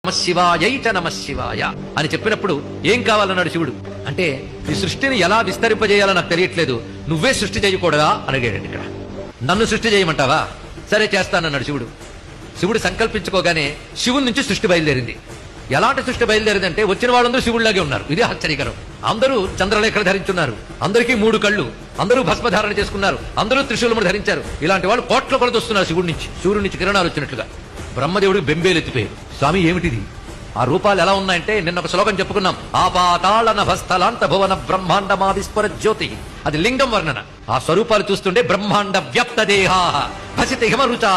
నమశివాయైత నమశివాయ అని చెప్పినప్పుడు ఏం కావాలన్నాడు శివుడు. అంటే ఈ సృష్టిని ఎలా విస్తరింపజేయాలో నాకు తెలియట్లేదు, నువ్వే సృష్టి చేయకూడదా అని అడిగాడు. ఇక్కడ నన్ను సృష్టి చేయమంటావా? సరే చేస్తానన్నాడు శివుడు. శివుడు సంకల్పించుకోగానే శివుడి నుంచి సృష్టి బయలుదేరింది. ఎలాంటి సృష్టి బయలుదేరిందంటే వచ్చిన వాళ్ళందరూ శివుడిలాగే ఉన్నారు. ఇది ఆశ్చర్యకరం. అందరూ చంద్రలేఖలు ధరించున్నారు, అందరికీ 3 కళ్ళు, అందరూ భస్మధారణ చేసుకున్నారు, అందరూ త్రిశూలములు ధరించారు. ఇలాంటి వాళ్ళు కోట్ల కొలది వస్తున్నారు శివుడి నుంచి, సూర్యుడి నుంచి కిరణాలు వచ్చినట్లుగా. బ్రహ్మదేవుడికి బెంబేలెత్తిపోయారు. స్వామి ఏమిటిది? ఆ రూపాలు ఎలా ఉన్నాయంటే నిన్న ఒక శ్లోకం చెప్పుకున్నాం, ఆపాతాళ నభస్థలాంత భువన బ్రహ్మాండమా విస్ఫుర జ్యోతి. అది లింగం వర్ణన. ఆ స్వరూపాలు చూస్తుంటే బ్రహ్మాండ వ్యాప్త దేహా భసిత హిమరుచా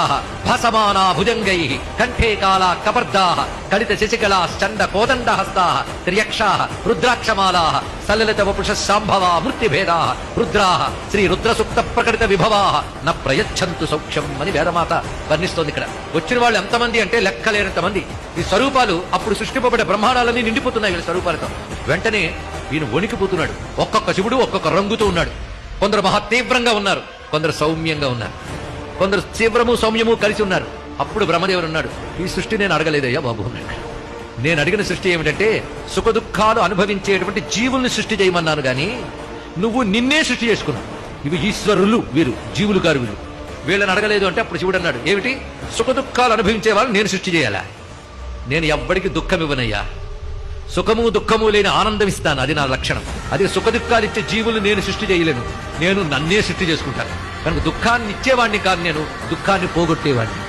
భసమానా భుజంగై కంఠే కాలా కపర్దా కలిత శశికళా చండ కోదండ హస్తా త్రియక్షా రుద్రాక్షమాలా సలలిత వపుష శాంభవా మృత్యుభేదా రుద్రా శ్రీ రుద్ర సూక్త ప్రకటిత విభవా న ప్రయచ్చంతు సౌఖ్యం అని వేదమాత వర్ణిస్తోంది. ఇక్కడ వచ్చిన వాళ్ళు ఎంతమంది అంటే లెక్కలేనంత మంది. ఈ స్వరూపాలు అప్పుడు సృష్టింపబడే బ్రహ్మాండాలన్నీ నిండిపోతున్నాయి వీళ్ళ స్వరూపాలతో. వెంటనే ఈయన వణికిపోతున్నాడు. ఒక్కొక్క శివుడు ఒక్కొక్క రంగుతో ఉన్నాడు. కొందరు మహా తీవ్రంగా ఉన్నారు, కొందరు సౌమ్యంగా ఉన్నారు, కొందరు తీవ్రము సౌమ్యము కలిసి ఉన్నారు. అప్పుడు బ్రహ్మదేవుడు ఉన్నాడు, ఈ సృష్టి నేను అడగలేదయ్యా బాబు. నేను అడిగిన సృష్టి ఏమిటంటే సుఖ దుఃఖాలు అనుభవించేటువంటి జీవుల్ని సృష్టి చేయమన్నాను గాని నువ్వు నిన్నే సృష్టి చేసుకున్నావు. ఇవి ఈశ్వరులు, వీరు జీవులు కారు. వీళ్ళని అడగలేదు అంటే అప్పుడు శివుడు అన్నాడు, ఏమిటి సుఖ దుఃఖాలు అనుభవించే వాళ్ళు నేను సృష్టి చేయాలా? నేను ఎవ్వడికి దుఃఖం ఇవ్వనయ్యా. సుఖము దుఃఖము లేని ఆనందం ఇస్తాను, అది నా లక్షణం. అదే సుఖ దుఃఖాలు ఇచ్చే జీవులు నేను సృష్టి చేయలేను, నేను నన్నే సృష్టి చేసుకుంటాను. కనుక దుఃఖాన్ని ఇచ్చేవాడిని కాదు, నేను దుఃఖాన్ని పోగొట్టేవాడిని.